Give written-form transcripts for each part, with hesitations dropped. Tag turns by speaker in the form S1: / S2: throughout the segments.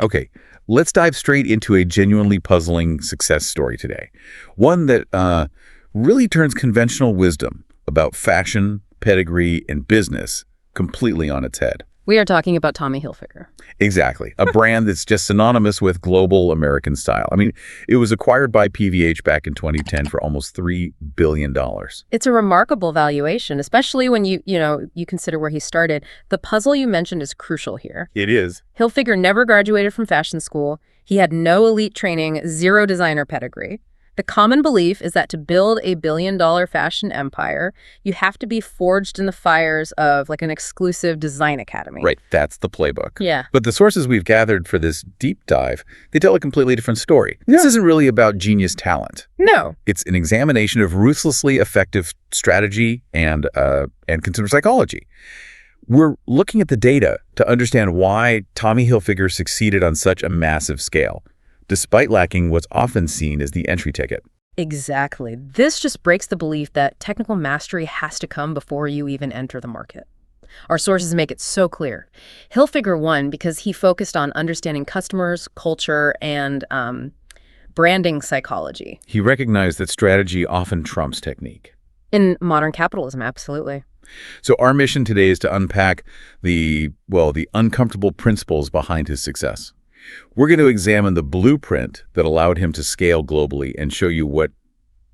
S1: Okay, let's dive straight into a genuinely puzzling success story today. One that really turns conventional wisdom about fashion, pedigree, and business completely on its head.
S2: We are talking about Tommy Hilfiger.
S1: Exactly. A brand that's just synonymous with global American style. I mean, it was acquired by PVH back in 2010 for almost $3 billion.
S2: It's a remarkable valuation, especially when you consider where he started. The puzzle you mentioned is crucial here.
S1: It is.
S2: Hilfiger never graduated from fashion school. He had no elite training, zero designer pedigree. The common belief is that to build a billion-dollar fashion empire, you have to be forged in the fires of like an exclusive design academy.
S1: Right, that's the playbook.
S2: Yeah.
S1: But the sources we've gathered for this deep dive, they tell a completely different story. This isn't really about genius talent.
S2: No.
S1: It's an examination of ruthlessly effective strategy and consumer psychology. We're looking at the data to understand why Tommy Hilfiger succeeded on such a massive scale, despite lacking what's often seen as the entry ticket.
S2: Exactly. This just breaks the belief that technical mastery has to come before you even enter the market. Our sources make it so clear. Hilfiger won because he focused on understanding customers, culture, and branding psychology.
S1: He recognized that strategy often trumps technique.
S2: In modern capitalism, absolutely.
S1: So our mission today is to unpack the uncomfortable principles behind his success. We're going to examine the blueprint that allowed him to scale globally and show you what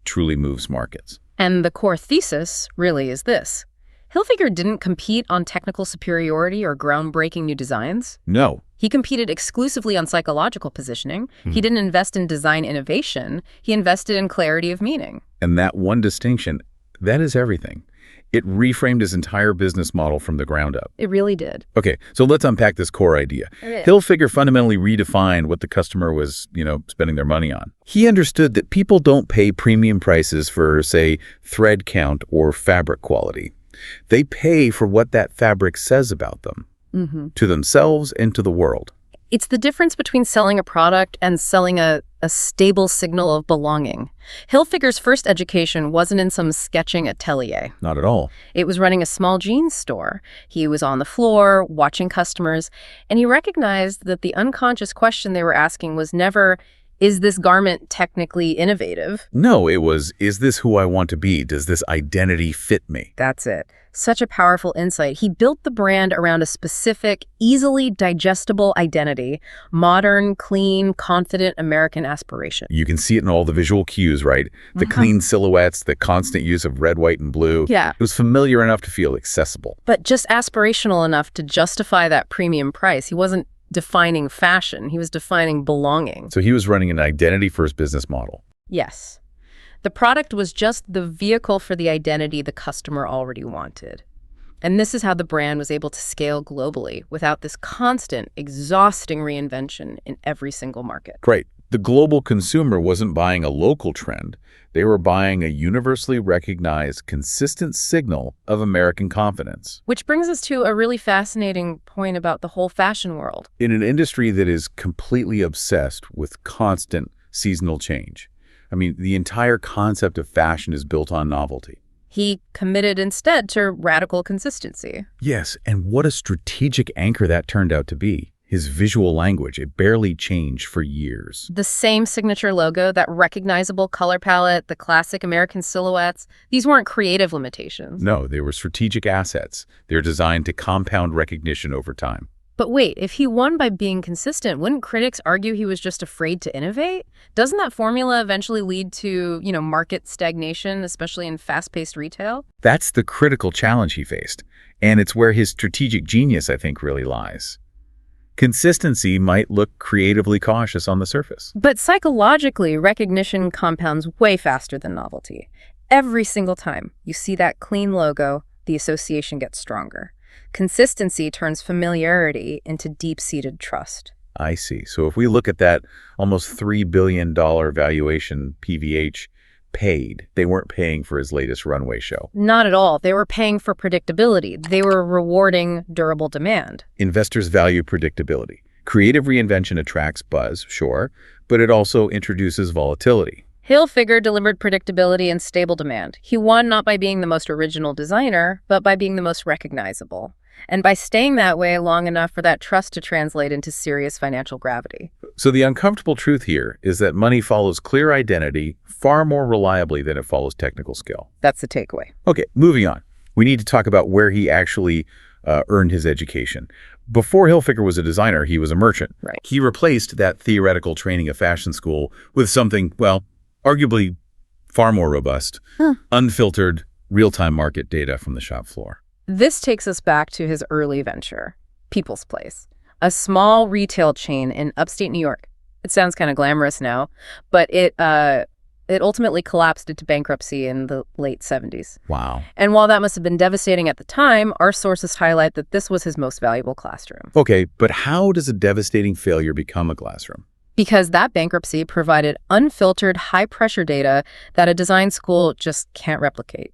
S1: truly moves markets.
S2: And the core thesis really is this. Hilfiger didn't compete on technical superiority or groundbreaking new designs.
S1: No.
S2: He competed exclusively on psychological positioning. He didn't invest in design innovation. He invested in clarity of meaning.
S1: And that one distinction, that is everything. It reframed his entire business model from the ground up.
S2: It really did.
S1: Okay, so let's unpack this core idea.
S2: Okay.
S1: Hilfiger fundamentally redefined what the customer was, spending their money on. He understood that people don't pay premium prices for, say, thread count or fabric quality. They pay for what that fabric says about them, to themselves and to the world.
S2: It's the difference between selling a product and selling a stable signal of belonging. Hilfiger's first education wasn't in some sketching atelier.
S1: Not at all.
S2: It was running a small jeans store. He was on the floor, watching customers, and he recognized that the unconscious question they were asking was never, is this garment technically innovative?
S1: No, it was, is this who I want to be? Does this identity fit me?
S2: That's it. Such a powerful insight. He built the brand around a specific, easily digestible identity, modern, clean, confident American aspiration.
S1: You can see it in all the visual cues, right? The clean silhouettes, the constant use of red, white, and blue.
S2: Yeah.
S1: It was familiar enough to feel accessible.
S2: But just aspirational enough to justify that premium price. He wasn't defining fashion. He was defining belonging.
S1: So he was running an identity-first business model.
S2: Yes. The product was just the vehicle for the identity the customer already wanted. And this is how the brand was able to scale globally without this constant, exhausting reinvention in every single market.
S1: Right. The global consumer wasn't buying a local trend. They were buying a universally recognized, consistent signal of American confidence.
S2: Which brings us to a really fascinating point about the whole fashion world.
S1: In an industry that is completely obsessed with constant seasonal change. I mean, the entire concept of fashion is built on novelty.
S2: He committed instead to radical consistency.
S1: Yes, and what a strategic anchor that turned out to be. His visual language, it barely changed for years.
S2: The same signature logo, that recognizable color palette, the classic American silhouettes, these weren't creative limitations.
S1: No, they were strategic assets. They're designed to compound recognition over time.
S2: But wait, if he won by being consistent, wouldn't critics argue he was just afraid to innovate? Doesn't that formula eventually lead to, market stagnation, especially in fast-paced retail?
S1: That's the critical challenge he faced. And it's where his strategic genius, I think, really lies. Consistency might look creatively cautious on the surface.
S2: But psychologically, recognition compounds way faster than novelty. Every single time you see that clean logo, the association gets stronger. Consistency turns familiarity into deep-seated trust.
S1: I see. So if we look at that almost $3 billion valuation PVH paid, they weren't paying for his latest runway show.
S2: Not at all. They were paying for predictability. They were rewarding durable demand.
S1: Investors value predictability. Creative reinvention attracts buzz, sure, but it also introduces volatility.
S2: Hilfiger delivered predictability and stable demand. He won not by being the most original designer, but by being the most recognizable. And by staying that way long enough for that trust to translate into serious financial gravity.
S1: So the uncomfortable truth here is that money follows clear identity far more reliably than it follows technical skill.
S2: That's the takeaway.
S1: Okay, moving on. We need to talk about where he actually earned his education. Before Hilfiger was a designer, he was a merchant.
S2: Right.
S1: He replaced that theoretical training of fashion school with something, well, arguably far more robust, unfiltered, real-time market data from the shop floor.
S2: This takes us back to his early venture, People's Place, a small retail chain in upstate New York. It sounds kind of glamorous now, but it ultimately collapsed into bankruptcy in the late 70s.
S1: Wow.
S2: And while that must have been devastating at the time, our sources highlight that this was his most valuable classroom.
S1: Okay, but how does a devastating failure become a classroom?
S2: Because that bankruptcy provided unfiltered, high-pressure data that a design school just can't replicate.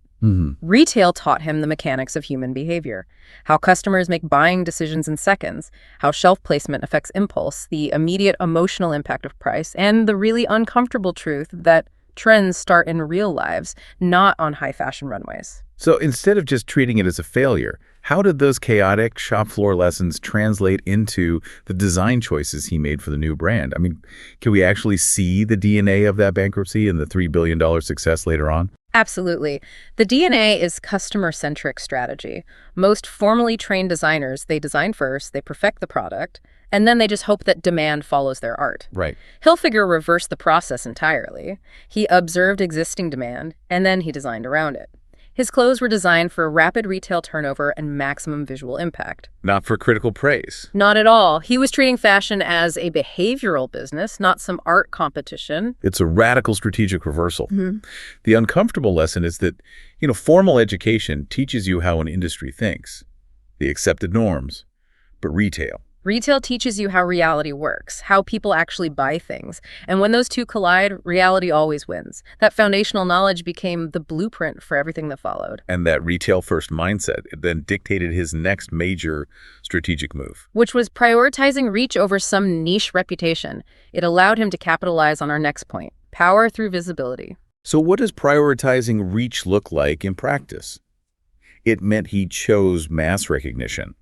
S2: Retail taught him the mechanics of human behavior, how customers make buying decisions in seconds, how shelf placement affects impulse, the immediate emotional impact of price, and the really uncomfortable truth that trends start in real lives, not on high fashion runways.
S1: So instead of just treating it as a failure, how did those chaotic shop floor lessons translate into the design choices he made for the new brand? I mean, can we actually see the DNA of that bankruptcy and the $3 billion success later on?
S2: Absolutely. The DNA is customer-centric strategy. Most formally trained designers, they design first, they perfect the product, and then they just hope that demand follows their art.
S1: Right.
S2: Hilfiger reversed the process entirely. He observed existing demand, and then he designed around it. His clothes were designed for rapid retail turnover and maximum visual impact.
S1: Not for critical praise.
S2: Not at all. He was treating fashion as a behavioral business, not some art competition.
S1: It's a radical strategic reversal. The uncomfortable lesson is that, formal education teaches you how an industry thinks, the accepted norms, but
S2: Retail teaches you how reality works, how people actually buy things. And when those two collide, reality always wins. That foundational knowledge became the blueprint for everything that followed.
S1: And that retail-first mindset then dictated his next major strategic move.
S2: Which was prioritizing reach over some niche reputation. It allowed him to capitalize on our next point, power through visibility.
S1: So what does prioritizing reach look like in practice? It meant he chose mass recognition.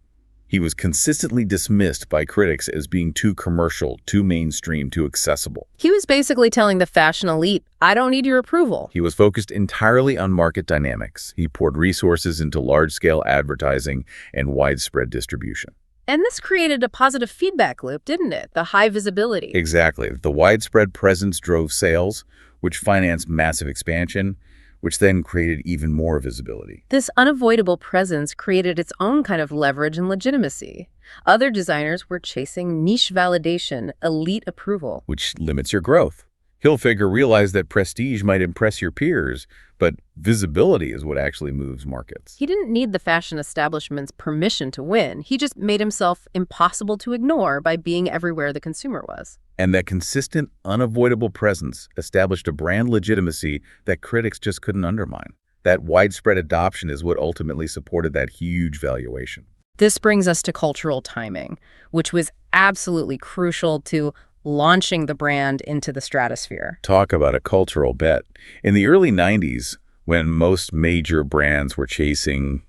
S1: He was consistently dismissed by critics as being too commercial, too mainstream, too accessible.
S2: He was basically telling the fashion elite, I don't need your approval.
S1: He was focused entirely on market dynamics. He poured resources into large-scale advertising and widespread distribution.
S2: And this created a positive feedback loop, didn't it? The high visibility.
S1: Exactly. The widespread presence drove sales, which financed massive expansion, which then created even more visibility.
S2: This unavoidable presence created its own kind of leverage and legitimacy. Other designers were chasing niche validation, elite approval.
S1: Which limits your growth. Hilfiger realized that prestige might impress your peers, but visibility is what actually moves markets.
S2: He didn't need the fashion establishment's permission to win. He just made himself impossible to ignore by being everywhere the consumer was.
S1: And that consistent, unavoidable presence established a brand legitimacy that critics just couldn't undermine. That widespread adoption is what ultimately supported that huge valuation.
S2: This brings us to cultural timing, which was absolutely crucial to launching the brand into the stratosphere.
S1: Talk about a cultural bet. In the early 90s, when most major brands were chasing,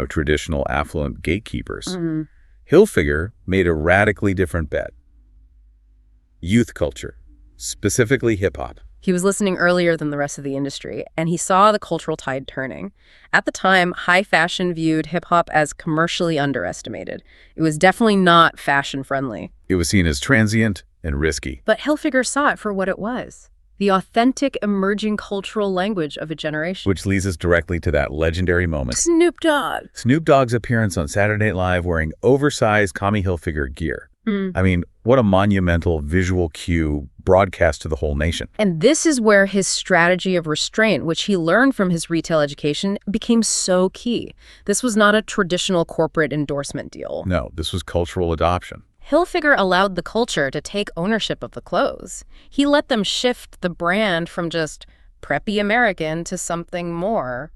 S1: traditional affluent gatekeepers, Hilfiger made a radically different bet. Youth culture, specifically hip-hop.
S2: He was listening earlier than the rest of the industry, and he saw the cultural tide turning. At the time, high fashion viewed hip-hop as commercially underestimated. It was definitely not fashion-friendly.
S1: It was seen as transient and risky.
S2: But Hilfiger saw it for what it was. The authentic, emerging cultural language of a generation.
S1: Which leads us directly to that legendary moment.
S2: Snoop Dogg.
S1: Snoop Dogg's appearance on Saturday Night Live wearing oversized Tommy Hilfiger gear. I mean, what a monumental visual cue broadcast to the whole nation.
S2: And this is where his strategy of restraint, which he learned from his retail education, became so key. This was not a traditional corporate endorsement deal.
S1: No, this was cultural adoption.
S2: Hilfiger allowed the culture to take ownership of the clothes. He let them shift the brand from just preppy American to something more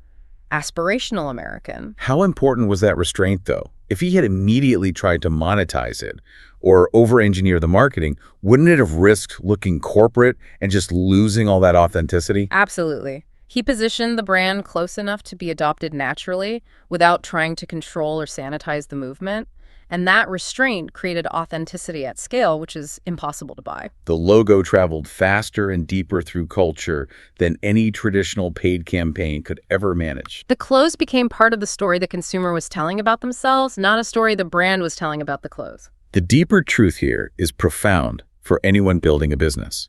S2: aspirational American.
S1: How important was that restraint, though? If he had immediately tried to monetize it or over-engineer the marketing, wouldn't it have risked looking corporate and just losing all that authenticity?
S2: Absolutely. He positioned the brand close enough to be adopted naturally without trying to control or sanitize the movement. And that restraint created authenticity at scale, which is impossible to buy.
S1: The logo traveled faster and deeper through culture than any traditional paid campaign could ever manage.
S2: The clothes became part of the story the consumer was telling about themselves, not a story the brand was telling about the clothes.
S1: The deeper truth here is profound for anyone building a business.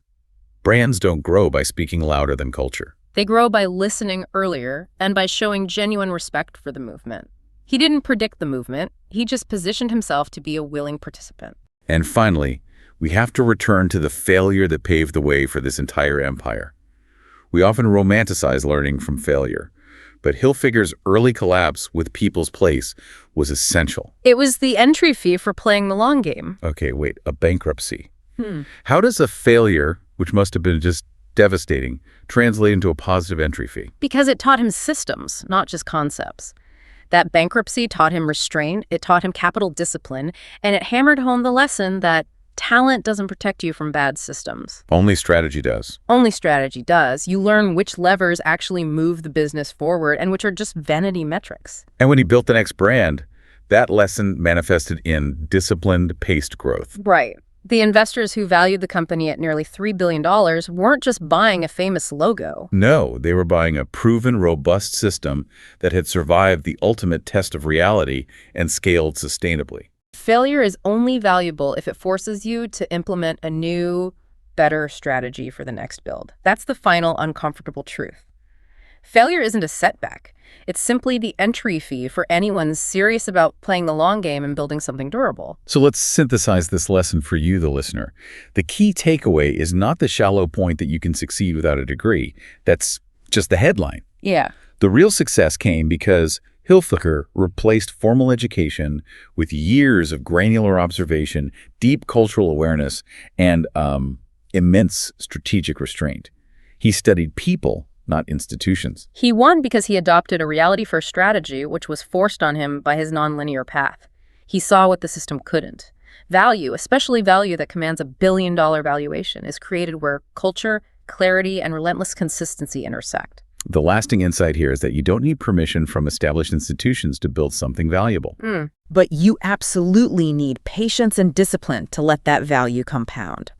S1: Brands don't grow by speaking louder than culture.
S2: They grow by listening earlier and by showing genuine respect for the movement. He didn't predict the movement, he just positioned himself to be a willing participant.
S1: And finally, we have to return to the failure that paved the way for this entire empire. We often romanticize learning from failure, but Hilfiger's early collapse with People's Place was essential.
S2: It was the entry fee for playing the long game.
S1: Okay, wait, a bankruptcy. How does a failure, which must have been just devastating, translate into a positive entry fee?
S2: Because it taught him systems, not just concepts. That bankruptcy taught him restraint, it taught him capital discipline, and it hammered home the lesson that talent doesn't protect you from bad systems.
S1: Only strategy does.
S2: Only strategy does. You learn which levers actually move the business forward and which are just vanity metrics.
S1: And when he built the next brand, that lesson manifested in disciplined, paced growth.
S2: Right. The investors who valued the company at nearly $3 billion weren't just buying a famous logo.
S1: No, they were buying a proven, robust system that had survived the ultimate test of reality and scaled sustainably.
S2: Failure is only valuable if it forces you to implement a new, better strategy for the next build. That's the final uncomfortable truth. Failure isn't a setback. It's simply the entry fee for anyone serious about playing the long game and building something durable.
S1: So let's synthesize this lesson for you, the listener. The key takeaway is not the shallow point that you can succeed without a degree. That's just the headline.
S2: Yeah.
S1: The real success came because Hilfiger replaced formal education with years of granular observation, deep cultural awareness, and immense strategic restraint. He studied people, not institutions.
S2: He won because he adopted a reality-first strategy, which was forced on him by his nonlinear path. He saw what the system couldn't. Value, especially value that commands $1 billion valuation, is created where culture, clarity, and relentless consistency intersect.
S1: The lasting insight here is that you don't need permission from established institutions to build something valuable.
S3: But you absolutely need patience and discipline to let that value compound.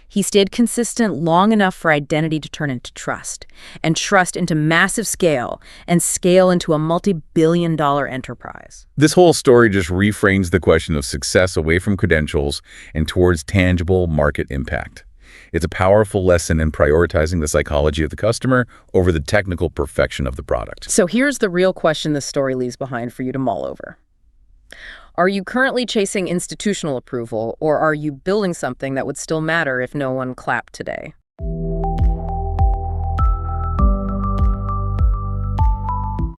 S3: He stayed consistent long enough for identity to turn into trust, and trust into massive scale, and scale into a multi-billion-dollar enterprise.
S1: This whole story just reframes the question of success away from credentials and towards tangible market impact. It's a powerful lesson in prioritizing the psychology of the customer over the technical perfection of the product.
S2: So here's the real question this story leaves behind for you to mull over. Are you currently chasing institutional approval, or are you building something that would still matter if no one clapped today?